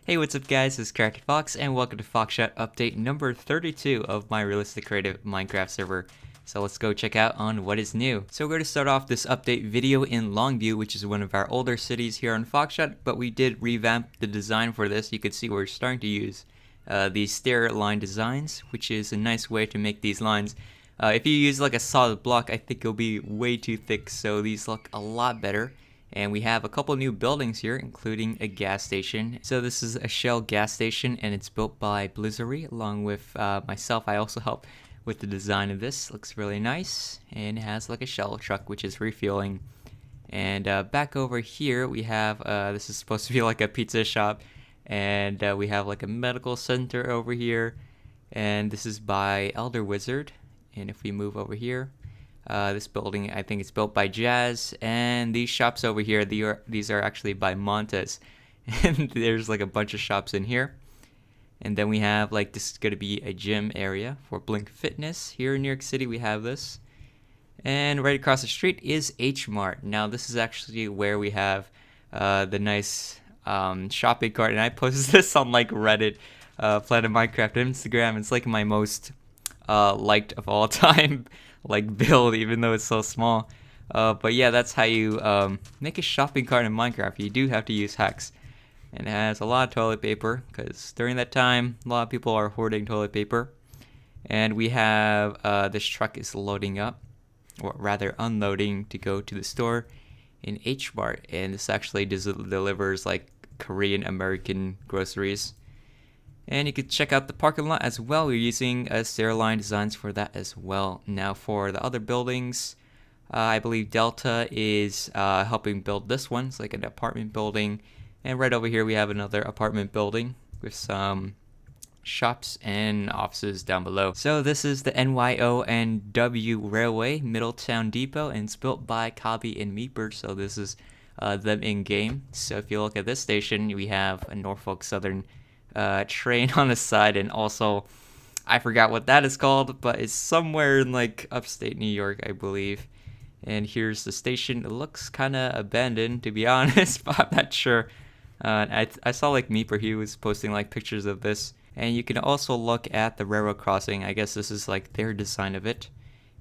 Hey, what's up guys, this is Character Fox, and welcome to Foxshot update number 32 of my Realistic Creative Minecraft server. So let's go check out on what is new. So we're going to start off this update video in Longview, which is one of our older cities here on Foxshot, but we did revamp the design for this. You can see we're starting to use these stair line designs, which is a nice way to make these lines. If you use like a solid block, I think it'll be way too thick, so these look a lot better. And we have a couple new buildings here, including a gas station. So this is a Shell gas station, and it's built by Blizzard along with myself. I also help with the design of this. Looks really nice, and it has like a Shell truck, which is refueling. And back over here, we have, this is supposed to be like a pizza shop. And we have like a medical center over here. And this is by Elder Wizard. And if we move over here, this building, I think it's built by Jazz, and these shops over here, these are actually by Montez. And there's like a bunch of shops in here. And then we have like, this is going to be a gym area for Blink Fitness. Here in New York City we have this. And right across the street is H Mart. Now this is actually where we have the nice shopping cart, and I posted this on like Reddit, Planet Minecraft, and Instagram. It's like my most liked of all time like build, even though it's so small. But yeah, that's how you make a shopping cart in Minecraft. You do have to use hacks. And it has a lot of toilet paper, because during that time a lot of people are hoarding toilet paper. And we have this truck is loading up, or rather unloading, to go to the store in H Mart, and this actually delivers like Korean American groceries. And you could check out the parking lot as well. We're using stair line designs for that as well. Now for the other buildings, I believe Delta is helping build this one. It's like an apartment building. And right over here we have another apartment building with some shops and offices down below. So this is the NYO&W Railway Middletown Depot, and it's built by Cobby and Meeper. So this is them in game. So if you look at this station, we have a Norfolk Southern train on the side, and also I forgot what that is called, but it's somewhere in like upstate New York, I believe. And here's the station. It looks kind of abandoned, to be honest, but I'm not sure. I saw like Meeper, he was posting like pictures of this. And you can also look at the railroad crossing. I guess this is like their design of it.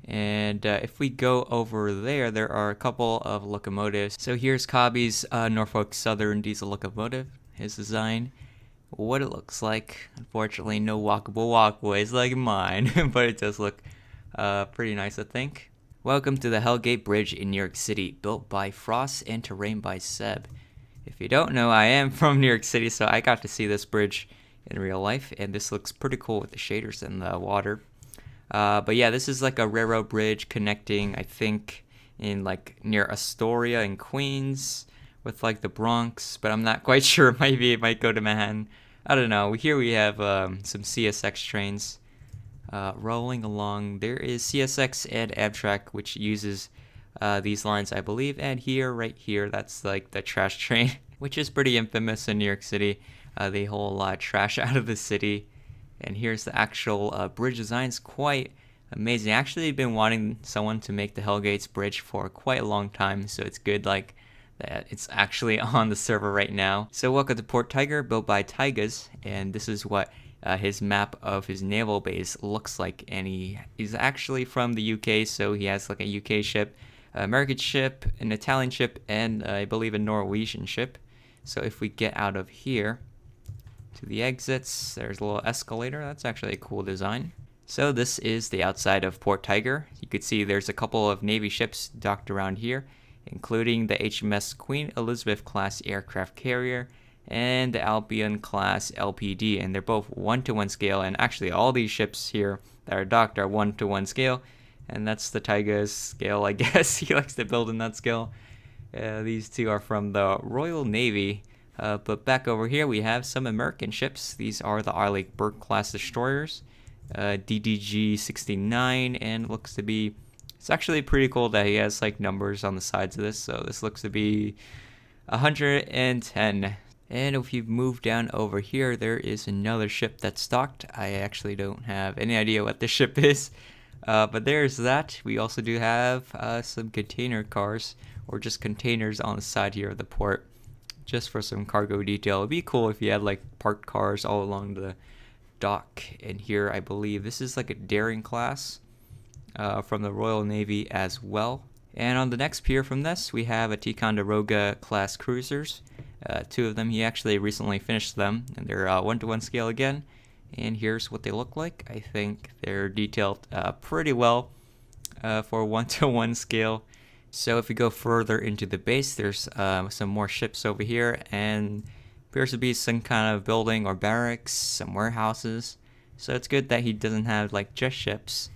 And if we go over there, there are a couple of locomotives. So here's Cobby's Norfolk Southern diesel locomotive, his design. What it looks like. Unfortunately, no walkable walkways like mine, but it does look pretty nice, I think. Welcome to the Hellgate Bridge in New York City, built by Frost and terrain by Seb. If you don't know, I am from New York City, so I got to see this bridge in real life, and this looks pretty cool with the shaders and the water. But yeah, this is like a railroad bridge connecting, I think, in like near Astoria in Queens with like the Bronx, but I'm not quite sure. Maybe it might go to Manhattan. I don't know. Here we have some CSX trains rolling along. There is CSX and Amtrak, which uses these lines, I believe. And here, right here, that's like the trash train, which is pretty infamous in New York City. They haul a lot of trash out of the city. And here's the actual bridge design. It's quite amazing. Actually, I've been wanting someone to make the Hellgates Bridge for quite a long time, so it's good like that it's actually on the server right now. So welcome to Port Tiger, built by Tygas, and this is what his map of his naval base looks like. And he is actually from the UK, so he has like a UK ship, an American ship, an Italian ship, and I believe a Norwegian ship. So if we get out of here to the exits, there's a little escalator. That's actually a cool design. So this is the outside of Port Tiger. You could see there's a couple of Navy ships docked around here, including the HMS Queen Elizabeth class aircraft carrier and the Albion class LPD, and they're both 1-to-1 scale. And actually all these ships here that are docked are 1-to-1 scale, and that's the Tyga's scale, I guess. He likes to build in that scale. These two are from the Royal Navy. But back over here we have some American ships. These are the Arleigh Burke class destroyers, DDG 69, and looks to be, it's actually pretty cool that he has like numbers on the sides of this. So this looks to be 110. And if you move down over here, there is another ship that's docked. I actually don't have any idea what this ship is, but there's that. We also do have some container cars, or just containers on the side here of the port. just for some cargo detail. It'd be cool if you had like parked cars all along the dock. And here I believe this is like a daring class from the Royal Navy as well. And on the next pier from this, we have a Ticonderoga class cruisers. Two of them, he actually recently finished them, and they're 1-to-1 scale again. And here's what they look like. I think they're detailed pretty well for 1-to-1 scale. So if we go further into the base, there's some more ships over here, and appears to be some kind of building or barracks, some warehouses. So it's good that he doesn't have like just ships.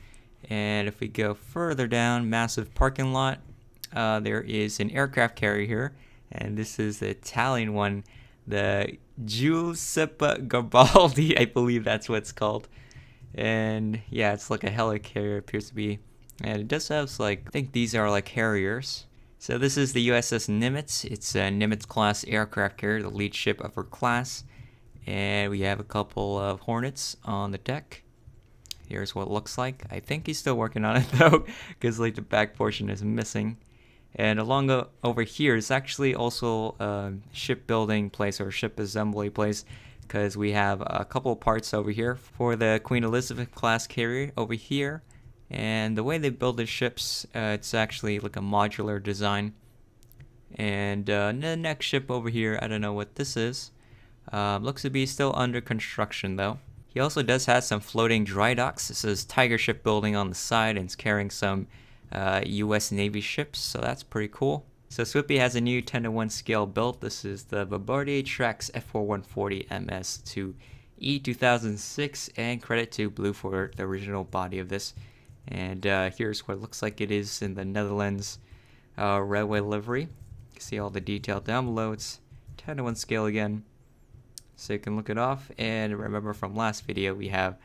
And if we go further down, massive parking lot, there is an aircraft carrier here, and this is the Italian one, the Giuseppe Garibaldi, I believe that's what it's called. And yeah, it's like a helicarrier, appears to be, and it does have like, I think these are like carriers. So this is the USS Nimitz. It's a Nimitz class aircraft carrier, the lead ship of her class, and we have a couple of Hornets on the deck. Here's what it looks like. I think he's still working on it though, because like the back portion is missing. And along over here is actually also a shipbuilding place or ship assembly place, because we have a couple of parts over here for the Queen Elizabeth class carrier over here. And the way they build the ships, it's actually like a modular design. And the next ship over here, I don't know what this is. Looks to be still under construction though. He also does have some floating dry docks. This is Tiger Shipbuilding on the side, and it's carrying some US Navy ships, so that's pretty cool. So Swippy has a new 10-to-1 scale build. This is the Bombardier Trax F4140 MS2 E2006, and credit to Blue for the original body of this. And here's what it looks like it is in the Netherlands railway livery. You can see all the detail down below. It's 10-to-1 scale again, so you can look it off. And remember from last video, we have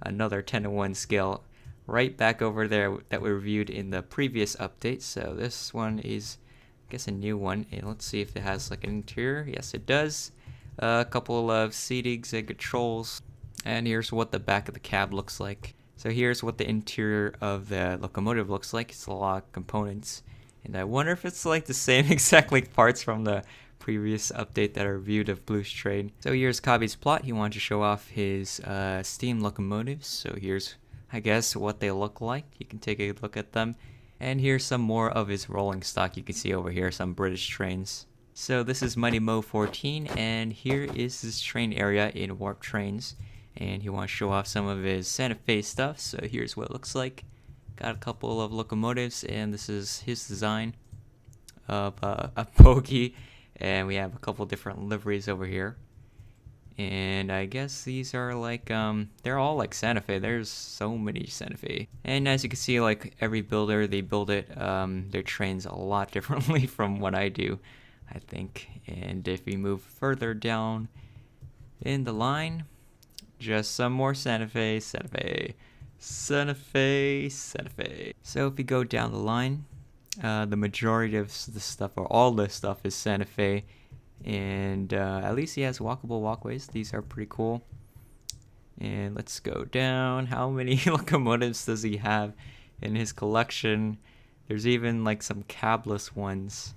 another 10-to-1 scale right back over there that we reviewed in the previous update. So this one is, I guess, a new one. And let's see if it has like an interior. Yes, it does. A couple of seatings and controls. And here's what the back of the cab looks like. So here's what the interior of the locomotive looks like. It's a lot of components, and I wonder if it's like the same exact like parts from the previous update that I reviewed of Blue's Trade. So here's Kabi's plot. He wanted to show off his steam locomotives. So here's, I guess, what they look like. You can take a look at them. And here's some more of his rolling stock. You can see over here some British trains. So this is Mighty Mo 14, and here is his train area in Warp Trains. And he wants to show off some of his Santa Fe stuff. So here's what it looks like. Got a couple of locomotives, and this is his design of a bogie. And we have a couple different liveries over here. And I guess these are like, they're all like Santa Fe. There's so many Santa Fe. And as you can see, like every builder, they build it, their trains a lot differently from what I do, I think. And if we move further down in the line, just some more Santa Fe, Santa Fe, Santa Fe, Santa Fe. So if we go down the line, the majority of the stuff, or all the stuff, is Santa Fe. And at least he has walkable walkways. These are pretty cool. And let's go down. How many locomotives does he have in his collection? There's even like some cabless ones.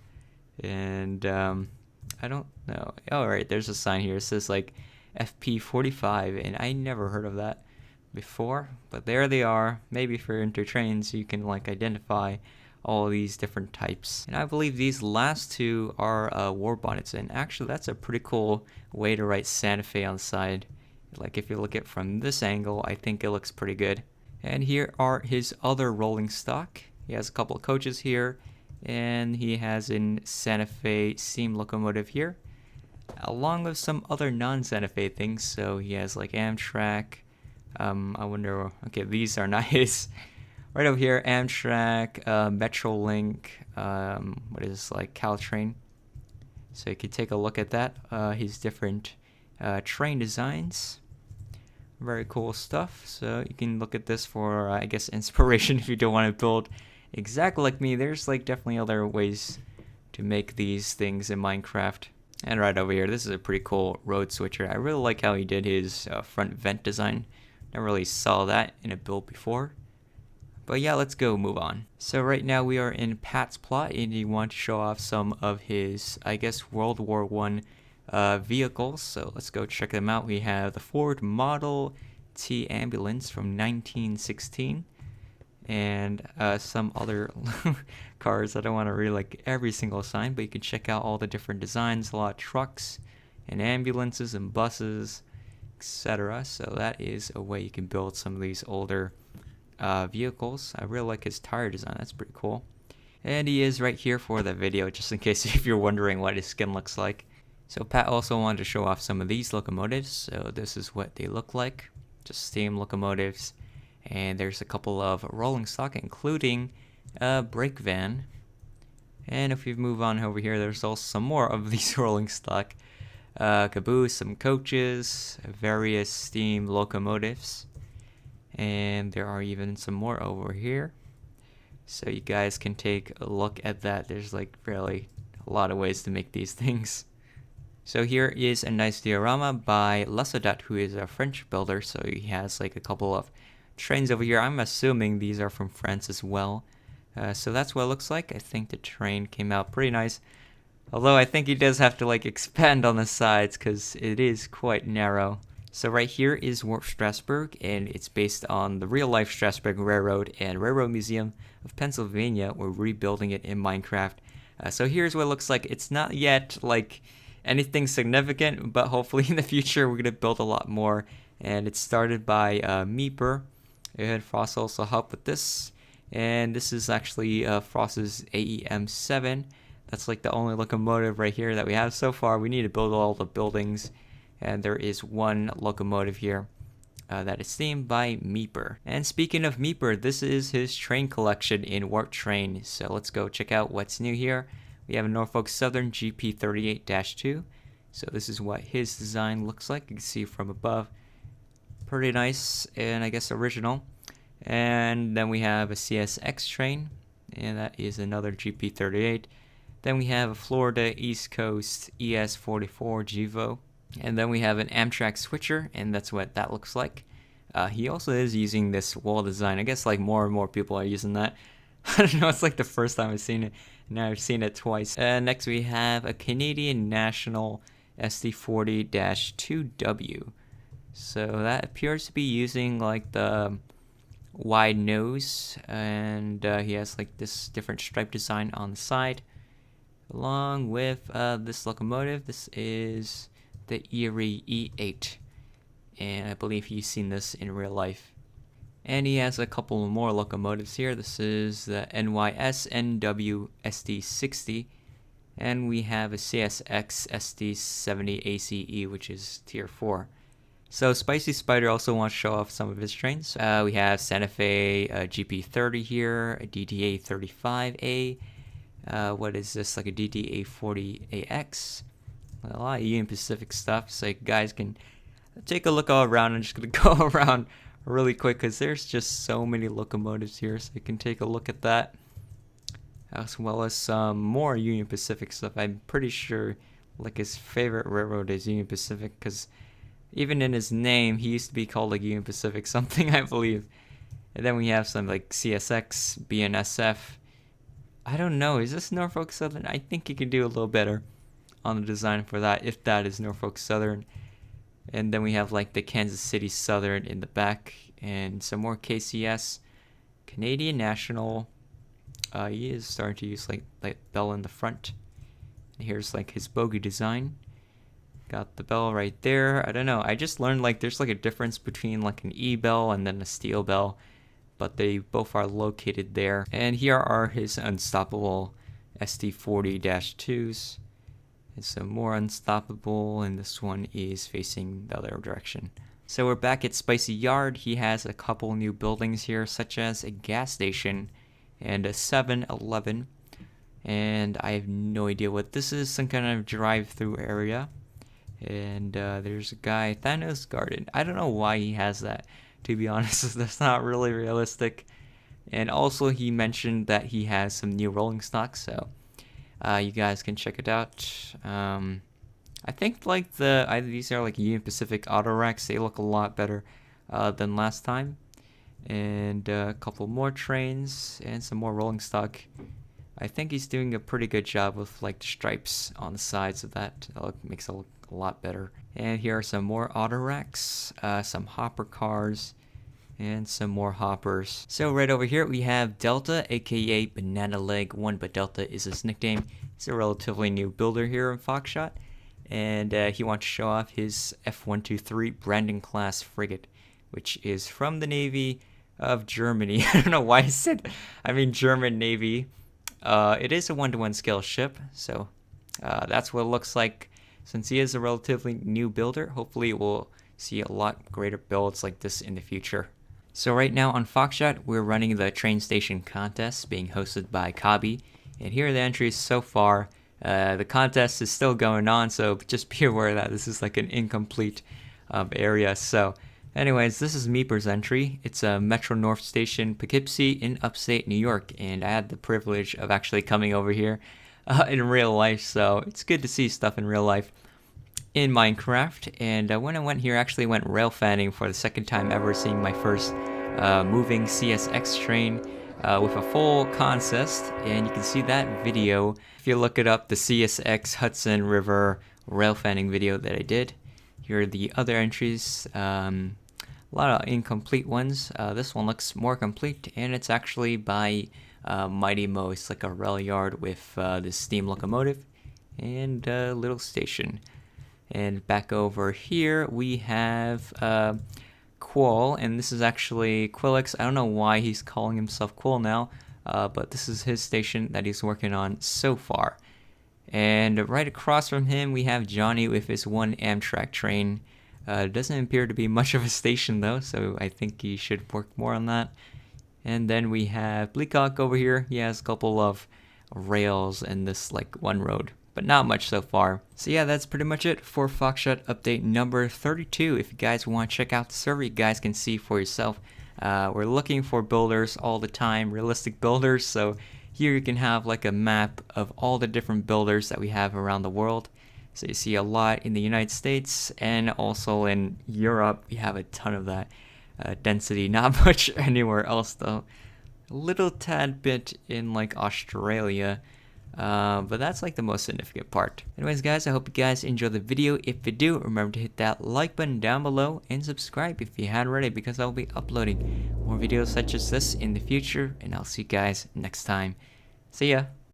And I don't know. Oh, right, there's a sign here. It says like FP45, and I never heard of that before. But there they are. Maybe for intertrains you can like identify all these different types. And I believe these last two are war bonnets, and actually that's a pretty cool way to write Santa Fe on the side. Like if you look at it from this angle, I think it looks pretty good. And here are his other rolling stock. He has a couple of coaches here, and he has a Santa Fe steam locomotive here, along with some other non-Santa Fe things. So he has like Amtrak. I wonder, okay, these are not his. Right over here, Amtrak, Metrolink, what is this, like Caltrain. So you can take a look at that, his different train designs. Very cool stuff. So you can look at this for, I guess, inspiration if you don't want to build exactly like me. There's like definitely other ways to make these things in Minecraft. And right over here, this is a pretty cool road switcher. I really like how he did his front vent design. Never really saw that in a build before. But yeah, let's go move on. So right now we are in Pat's plot, and he wants to show off some of his, I guess, World War One vehicles. So let's go check them out. We have the Ford Model T ambulance from 1916, and some other cars. I don't want to read like every single sign, but you can check out all the different designs. A lot of trucks and ambulances and buses, etc. So that is a way you can build some of these older vehicles. I really like his tire design. That's pretty cool. And he is right here for the video, just in case if you're wondering what his skin looks like. So Pat also wanted to show off some of these locomotives. So this is what they look like, just steam locomotives. And there's a couple of rolling stock, including a brake van. And if we move on over here, there's also some more of these rolling stock. Caboose, some coaches, various steam locomotives. And there are even some more over here. So you guys can take a look at that. There's like really a lot of ways to make these things. So here is a nice diorama by Lesodat, who is a French builder. So he has like a couple of trains over here. I'm assuming these are from France as well. So that's what it looks like. I think the train came out pretty nice. Although I think he does have to like expand on the sides because it is quite narrow. So right here is Warp Strasbourg, and it's based on the real-life Strasbourg Railroad and Railroad Museum of Pennsylvania. We're rebuilding it in Minecraft. So here's what it looks like. It's not yet like anything significant, but hopefully in the future we're going to build a lot more. And it's started by Meeper, and Frost also helped with this. And this is actually Frost's AEM7. That's like the only locomotive right here that we have so far. We need to build all the buildings. And there is one locomotive here that is themed by Meeper. And speaking of Meeper, this is his train collection in Warp Train. So let's go check out what's new here. We have a Norfolk Southern GP38-2. So this is what his design looks like. You can see from above. Pretty nice and I guess original. And then we have a CSX train, and that is another GP38. Then we have a Florida East Coast ES44 GEVO. And then we have an Amtrak switcher, and that's what that looks like. He also is using this wall design. I guess like more and more people are using that. I don't know, it's like the first time I've seen it. Now I've seen it twice. Next we have a Canadian National SD40-2W. So that appears to be using like the wide nose, and he has like this different stripe design on the side. Along with this locomotive, this is the Erie E8, and I believe you've seen this in real life. And he has a couple more locomotives here. This is the NYS NW SD60, and we have a CSX SD70 ACE, which is tier 4. So Spicy Spider also wants to show off some of his trains. We have Santa Fe GP30 here, a DDA 35A. What is this, like a DDA 40AX? A lot of Union Pacific stuff, so you guys can take a look all around. I'm just going to go around really quick because there's just so many locomotives here, so you can take a look at that, as well as some more Union Pacific stuff. I'm pretty sure like his favorite railroad is Union Pacific, because even in his name he used to be called like Union Pacific something, I believe. And then we have some like CSX, BNSF. I don't know, is this Norfolk Southern? I think you can do a little better on the design for that, if that is Norfolk Southern. And then we have like the Kansas City Southern in the back, and some more KCS. Canadian National, he is starting to use like bell in the front. And here's like his bogie design. Got the bell right there. I don't know, I just learned like there's like a difference between like an E-bell and then a steel bell, but they both are located there. And here are his unstoppable SD40-2s. And some more unstoppable, and this one is facing the other direction. So we're back at Spicy Yard. He has a couple new buildings here, such as a gas station and a 7-Eleven. And I have no idea what this is, some kind of drive-through area. And there's a guy, Thanos Garden. I don't know why he has that, to be honest. That's not really realistic. And also he mentioned that he has some new rolling stock, so you guys can check it out. I think like these are like Union Pacific auto racks. They look a lot better than last time. and a couple more trains and some more rolling stock. I think he's doing a pretty good job with like the stripes on the sides of that. Makes it look a lot better. And here are some more auto racks, some hopper cars, and some more hoppers. So right over here we have Delta, aka Banana Leg 1, but Delta is his nickname. He's a relatively new builder here in Foxshot, and he wants to show off his F123 Brandon class frigate, which is from the Navy of Germany. I don't know why I mean German Navy. It is a 1-to-1 scale ship, so that's what it looks like. Since he is a relatively new builder, hopefully we'll see a lot greater builds like this in the future. So right now on Foxshot, we're running the train station contest being hosted by Kabi, and here are the entries so far. The contest is still going on, so just be aware that this is like an incomplete area. So anyways, this is Meeper's entry. It's a Metro North Station, Poughkeepsie in upstate New York, and I had the privilege of actually coming over here in real life, so it's good to see stuff in real life in Minecraft. And when I went here, I actually went rail fanning for the second time ever, seeing my first moving CSX train with a full consist, and you can see that video if you look it up, the CSX Hudson River rail fanning video that I did. Here are the other entries. A lot of incomplete ones. This one looks more complete, and it's actually by Mighty Mo. It's like a rail yard with this steam locomotive and a little station. And back over here we have Qual, and this is actually Quillix. I don't know why he's calling himself Qual now, but this is his station that he's working on so far. And right across from him we have Johnny with his one Amtrak train. Doesn't appear to be much of a station though, so I think he should work more on that. And then we have Bleacock over here. He has a couple of rails and this like one road, but not much so far. So yeah, that's pretty much it for Foxshot update number 32. If you guys want to check out the server, you guys can see for yourself. We're looking for builders all the time, realistic builders. So here you can have like a map of all the different builders that we have around the world. So you see a lot in the United States, and also in Europe we have a ton of that density. Not much anywhere else though. A little tad bit in like Australia. But that's like the most significant part. Anyways guys, I hope you guys enjoy the video. If you do, remember to hit that like button down below and subscribe if you hadn't already, because I'll be uploading more videos such as this in the future, and I'll see you guys next time. See ya!